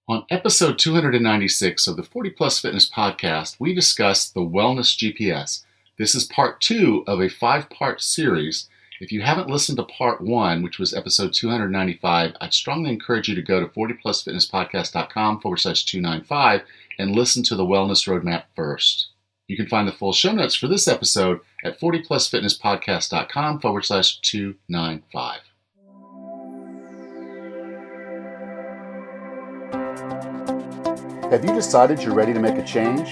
On episode 296 of the 40 Plus Fitness Podcast, we discussed the Wellness GPS. This is part 2 of a 5-part series. If you haven't listened to part 1, which was episode 295, I'd strongly encourage you to go to 40plusfitnesspodcast.com/295 and listen to the Wellness Roadmap first. You can find the full show notes for this episode at 40plusfitnesspodcast.com/295. Have you decided you're ready to make a change?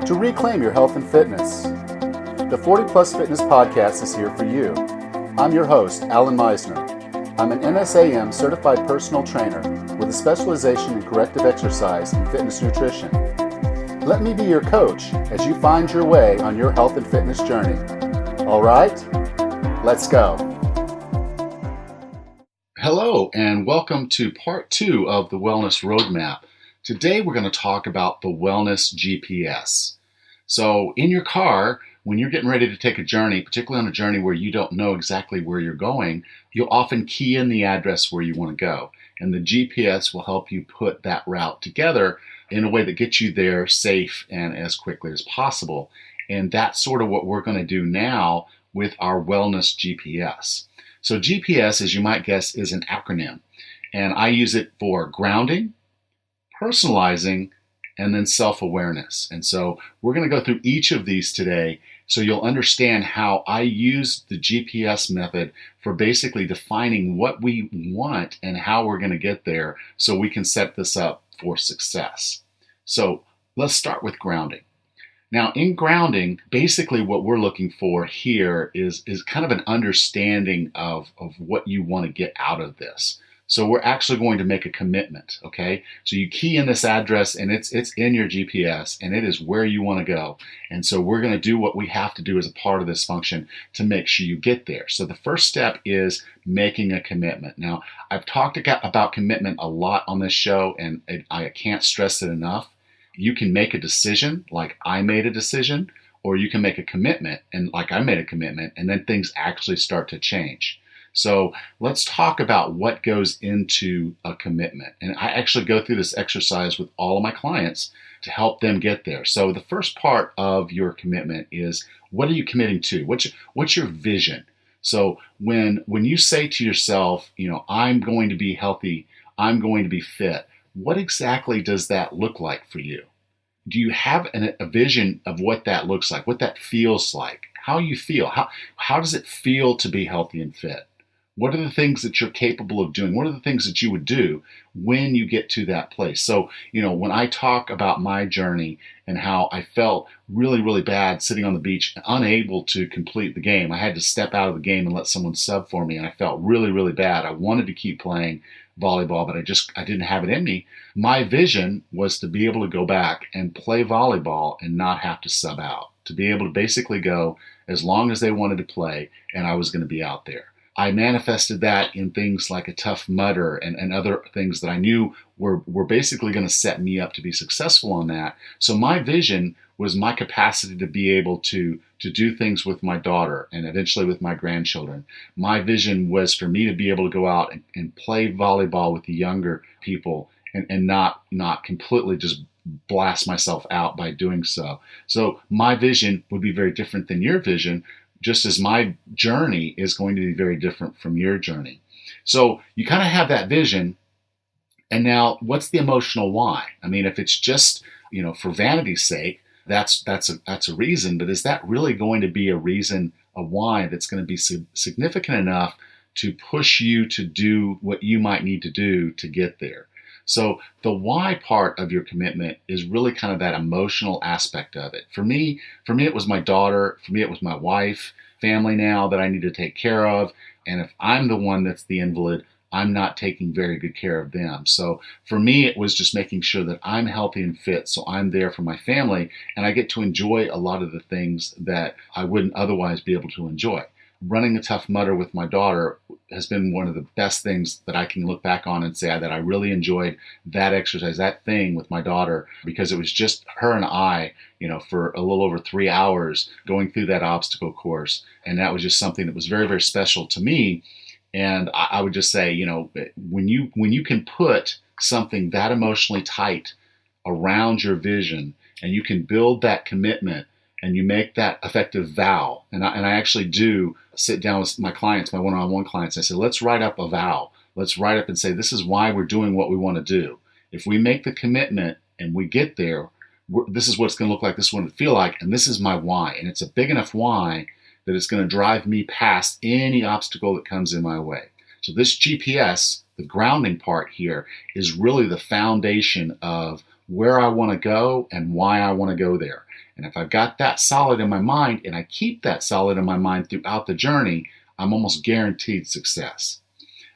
To reclaim your health and fitness? The 40 Plus Fitness Podcast is here for you. I'm your host, Alan Meisner. I'm an NSAM certified personal trainer with a specialization in corrective exercise and fitness nutrition. Let me be your coach as you find your way on your health and fitness journey. All right, let's go. Hello, and welcome to part 2 of the Wellness Roadmap. Today we're going to talk about the Wellness GPS. So in your car, when you're getting ready to take a journey, particularly on a journey where you don't know exactly where you're going, you'll often key in the address where you want to go. And the GPS will help you put that route together in a way that gets you there safe and as quickly as possible. And that's sort of what we're going to do now with our Wellness GPS. So GPS, as you might guess, is an acronym. And I use it for grounding, personalizing, and then self-awareness. And so we're going to go through each of these today so you'll understand how I use the GPS method for basically defining what we want and how we're going to get there so we can set this up for success. So let's start with grounding. Now, in grounding, basically what we're looking for here is kind of an understanding of what you want to get out of this. So we're actually going to make a commitment, okay? So you key in this address and it's in your GPS and it is where you want to go. And so we're going to do what we have to do as a part of this function to make sure you get there. So the first step is making a commitment. Now, I've talked about commitment a lot on this show and I can't stress it enough. You can make a decision like I made a decision, or you can make a commitment and like I made a commitment, and then things actually start to change. So let's talk about what goes into a commitment. And I actually go through this exercise with all of my clients to help them get there. So the first part of your commitment is, what are you committing to? What's your vision? So when you say to yourself, I'm going to be healthy, I'm going to be fit, what exactly does that look like for you? Do you have a vision of what that looks like, what that feels like, how you feel? How does it feel to be healthy and fit? What are the things that you're capable of doing? What are the things that you would do when you get to that place? So, when I talk about my journey and how I felt really, really bad sitting on the beach, unable to complete the game, I had to step out of the game and let someone sub for me, and I felt really, really bad. I wanted to keep playing volleyball, but I didn't have it in me. My vision was to be able to go back and play volleyball and not have to sub out, to be able to basically go as long as they wanted to play, and I was going to be out there. I manifested that in things like a Tough Mudder and other things that I knew were basically going to set me up to be successful on that. So my vision was my capacity to be able to do things with my daughter and eventually with my grandchildren. My vision was for me to be able to go out and play volleyball with the younger people and not completely just blast myself out by doing so. So my vision would be very different than your vision, just as my journey is going to be very different from your journey. So you kind of have that vision, and now what's the emotional why? I mean, if it's just, for vanity's sake, that's a reason, but is that really going to be a reason, a why that's going to be significant enough to push you to do what you might need to do to get there? So the why part of your commitment is really kind of that emotional aspect of it. For me, it was my daughter. For me, it was my wife, family now that I need to take care of. And if I'm the one that's the invalid, I'm not taking very good care of them. So for me, it was just making sure that I'm healthy and fit, so I'm there for my family, and I get to enjoy a lot of the things that I wouldn't otherwise be able to enjoy. Running a Tough Mudder with my daughter has been one of the best things that I can look back on and say that I really enjoyed that exercise, that thing with my daughter, because it was just her and I, for a little over 3 hours going through that obstacle course. And that was just something that was very, very special to me. And I would just say, when you can put something that emotionally tight around your vision, and you can build that commitment, and you make that effective vow. And I actually do sit down with my clients, my one-on-one clients. I say, let's write up a vow. Let's write up and say, this is why we're doing what we want to do. If we make the commitment and we get there, this is what it's going to look like, this is what it feel like, and this is my why. And it's a big enough why that it's going to drive me past any obstacle that comes in my way. So this GPS, the grounding part here, is really the foundation of where I want to go and why I want to go there. And if I've got that solid in my mind, and I keep that solid in my mind throughout the journey, I'm almost guaranteed success.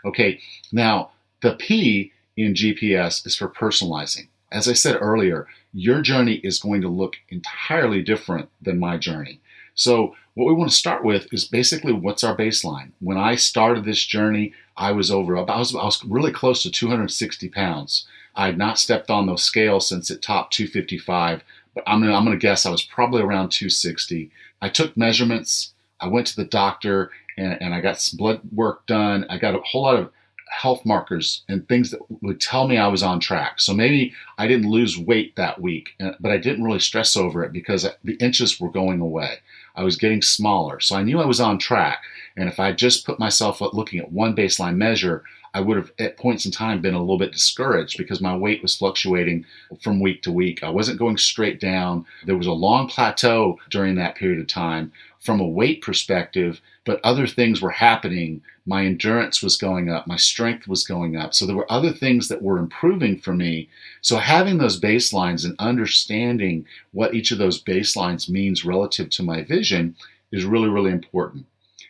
Okay, now the P in GPS is for personalizing. As I said earlier, your journey is going to look entirely different than my journey. So what we want to start with is basically, what's our baseline? When I started this journey, I was really close to 260 pounds. I had not stepped on those scales since it topped 255, but I'm going to guess I was probably around 260. I took measurements. I went to the doctor and I got some blood work done. I got a whole lot of health markers and things that would tell me I was on track. So maybe I didn't lose weight that week, but I didn't really stress over it because the inches were going away. I was getting smaller. So I knew I was on track. And if I just put myself looking at one baseline measure, I would have at points in time been a little bit discouraged because my weight was fluctuating from week to week. I wasn't going straight down. There was a long plateau during that period of time from a weight perspective, but other things were happening. My endurance was going up. My strength was going up. So there were other things that were improving for me. So having those baselines and understanding what each of those baselines means relative to my vision is really, really important.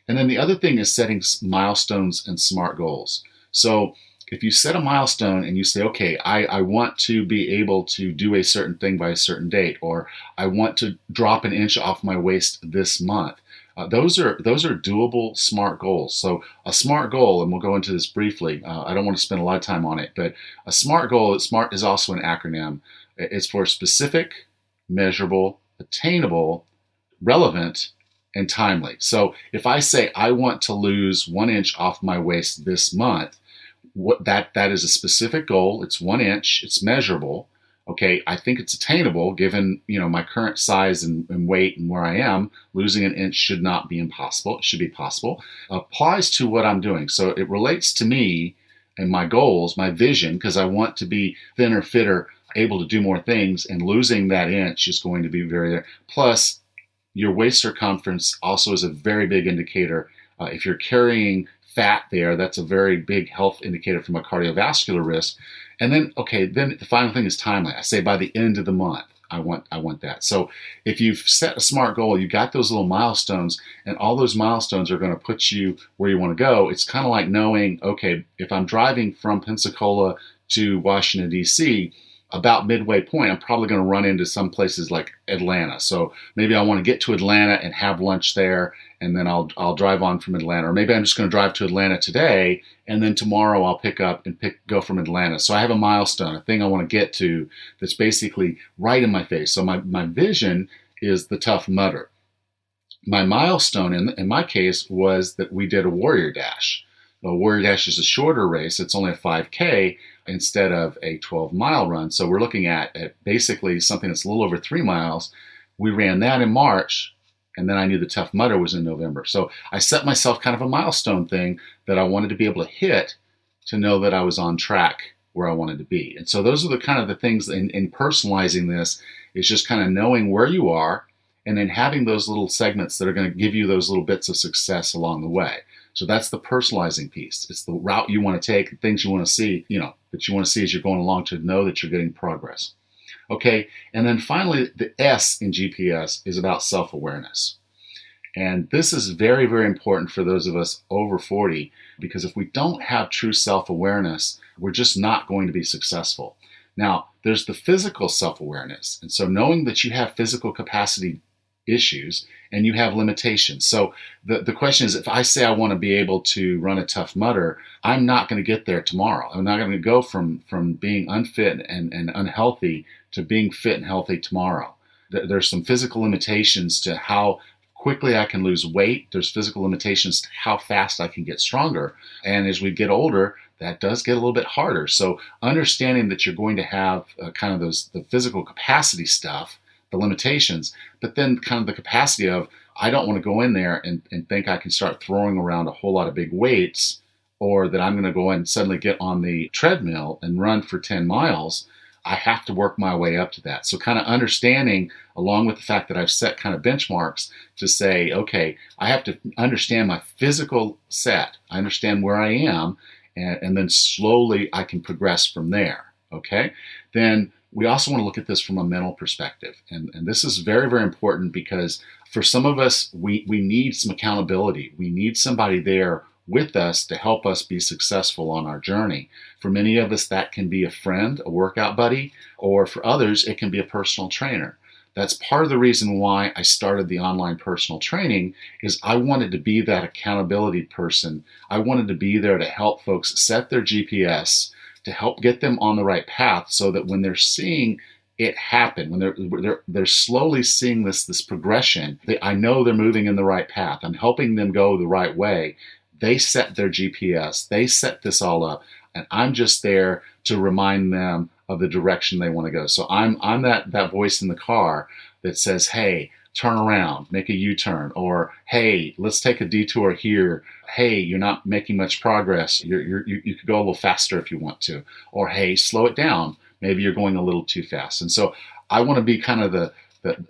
And then the other thing is setting milestones and SMART goals. So if you set a milestone and you say, okay, I want to be able to do a certain thing by a certain date, or I want to drop an inch off my waist this month, those are doable SMART goals. So a SMART goal, and we'll go into this briefly, I don't want to spend a lot of time on it, but a SMART goal, SMART is also an acronym. It's for specific, measurable, attainable, relevant, and timely. So if I say I want to lose 1 inch off my waist this month, that is a specific goal. It's 1 inch. It's measurable. Okay, I think it's attainable given my current size and weight and where I am. Losing an inch should not be impossible. It should be possible. Applies to what I'm doing. So it relates to me and my goals, my vision, because I want to be thinner, fitter, able to do more things, and losing that inch is going to be very there. Plus, your waist circumference also is a very big indicator. If you're carrying fat there, that's a very big health indicator from a cardiovascular risk. And then, then the final thing is timely. I say by the end of the month, I want that. So if you've set a SMART goal, you got those little milestones, and all those milestones are going to put you where you want to go. It's kind of like knowing, okay, if I'm driving from Pensacola to Washington, D.C., about midway point, I'm probably going to run into some places like Atlanta. So maybe I want to get to Atlanta and have lunch there, and then I'll drive on from Atlanta. Or maybe I'm just going to drive to Atlanta today, and then tomorrow I'll pick up and go from Atlanta. So I have a milestone, a thing I want to get to that's basically right in my face. So my vision is the Tough Mudder. My milestone in my case was that we did a Warrior Dash. A Warrior Dash is a shorter race. It's only a 5K instead of a 12-mile run. So we're looking at basically something that's a little over 3 miles. We ran that in March, and then I knew the Tough Mudder was in November. So I set myself kind of a milestone thing that I wanted to be able to hit to know that I was on track where I wanted to be. And so those are the kind of the things in personalizing this, is just kind of knowing where you are and then having those little segments that are going to give you those little bits of success along the way. So that's the personalizing piece. It's the route you want to take, the things you want to see, that you want to see as you're going along to know that you're getting progress. Okay, and then finally, the S in GPS is about self-awareness. And this is very, very important for those of us over 40, because if we don't have true self-awareness, we're just not going to be successful. Now, there's the physical self-awareness. And so knowing that you have physical capacity issues and you have limitations. So the question is, if I say I want to be able to run a Tough Mudder, I'm not going to get there tomorrow. I'm not going to go from being unfit and unhealthy to being fit and healthy tomorrow. There's some physical limitations to how quickly I can lose weight. There's physical limitations to how fast I can get stronger. And as we get older, that does get a little bit harder. So understanding that you're going to have kind of the physical capacity stuff, the limitations, but then kind of the capacity of, I don't want to go in there and think I can start throwing around a whole lot of big weights, or that I'm going to go and suddenly get on the treadmill and run for 10 miles. I have to work my way up to that. So kind of understanding, along with the fact that I've set kind of benchmarks to say, okay, I have to understand my physical set. I understand where I am, and then slowly I can progress from there, okay? Then we also want to look at this from a mental perspective. And this is very, very important, because for some of us, we need some accountability. We need somebody there with us to help us be successful on our journey. For many of us, that can be a friend, a workout buddy, or for others, it can be a personal trainer. That's part of the reason why I started the online personal training, is I wanted to be that accountability person. I wanted to be there to help folks set their GPS, to help get them on the right path, so that when they're seeing it happen, when they're slowly seeing this progression, I know they're moving in the right path. I'm helping them go the right way. They set their GPS, they set this all up, and I'm just there to remind them of the direction they want to go. So I'm that voice in the car that says, hey, turn around, make a U-turn, or hey, let's take a detour here. Hey, you're not making much progress. You could go a little faster if you want to. Or hey, slow it down. Maybe you're going a little too fast. And so I want to be kind of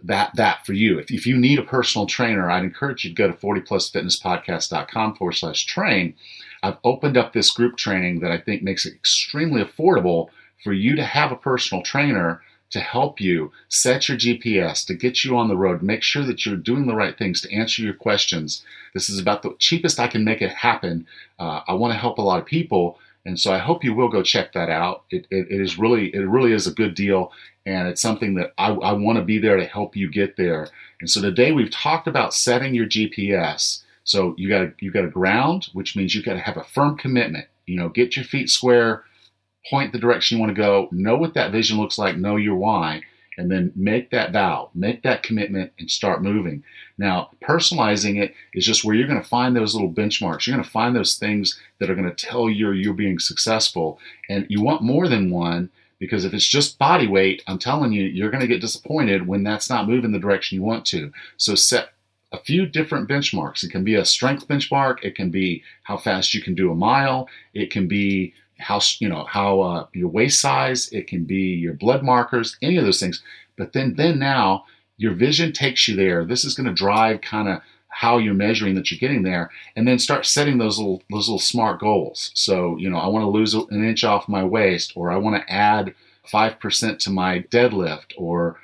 that for you. If you need a personal trainer, I'd encourage you to go to 40plusfitnesspodcast.com/train. I've opened up this group training that I think makes it extremely affordable for you to have a personal trainer to help you set your GPS, to get you on the road, make sure that you're doing the right things, to answer your questions. This is about the cheapest I can make it happen. I want to help a lot of people, and so I hope you will go check that out. It really is a good deal, and it's something that I want to be there to help you get there. And so today we've talked about setting your GPS. So you got to ground, which means you got to have a firm commitment. Get your feet square, point the direction you want to go, know what that vision looks like, know your why, and then make that vow, make that commitment, and start moving. Now, personalizing it is just where you're going to find those little benchmarks. You're going to find those things that are going to tell you you're being successful. And you want more than one, because if it's just body weight, I'm telling you, you're going to get disappointed when that's not moving the direction you want to. So set a few different benchmarks. It can be a strength benchmark. It can be how fast you can do a mile. It can be how your waist size. It can be your blood markers, any of those things. But then now your vision takes you there. This is going to drive kind of how you're measuring that you're getting there, and then start setting those little smart goals. So, I want to lose an inch off my waist, or I want to add 5% to my deadlift, or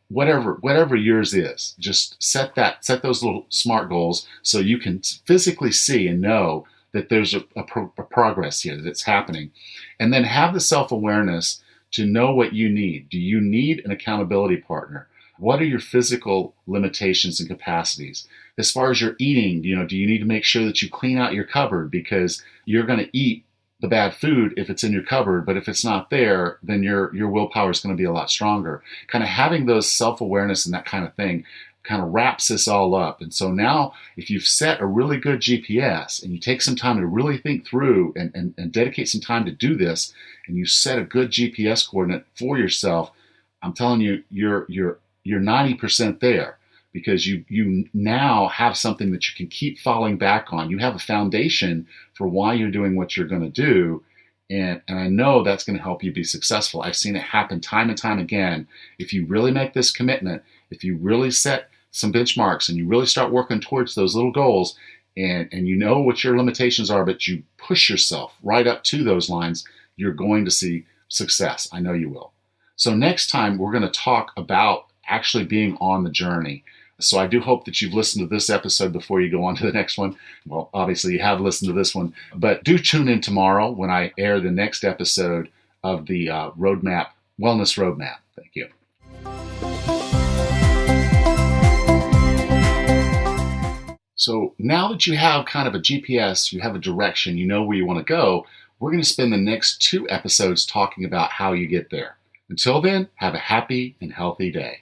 whatever yours is. Just set those little SMART goals so you can physically see and know that there's a progress here, that it's happening. And then have the self-awareness to know what you need. Do you need an accountability partner? What are your physical limitations and capacities? As far as your eating, do you need to make sure that you clean out your cupboard, because you're going to eat the bad food if it's in your cupboard, but if it's not there, then your willpower is going to be a lot stronger. Kind of having those self-awareness and that kind of thing kind of wraps this all up. And so now, if you've set a really good GPS and you take some time to really think through and dedicate some time to do this, and you set a good GPS coordinate for yourself, I'm telling you, you're 90% there, because you now have something that you can keep falling back on. You have a foundation for why you're doing what you're going to do. And I know that's going to help you be successful. I've seen it happen time and time again. If you really make this commitment, if you really set some benchmarks and you really start working towards those little goals, and you know what your limitations are, but you push yourself right up to those lines, you're going to see success. I know you will. So next time we're going to talk about actually being on the journey. So I do hope that you've listened to this episode before you go on to the next one. Well, obviously you have listened to this one, but do tune in tomorrow when I air the next episode of the Wellness Roadmap. Thank you. So now that you have kind of a GPS, you have a direction, you know where you want to go, we're going to spend the next 2 episodes talking about how you get there. Until then, have a happy and healthy day.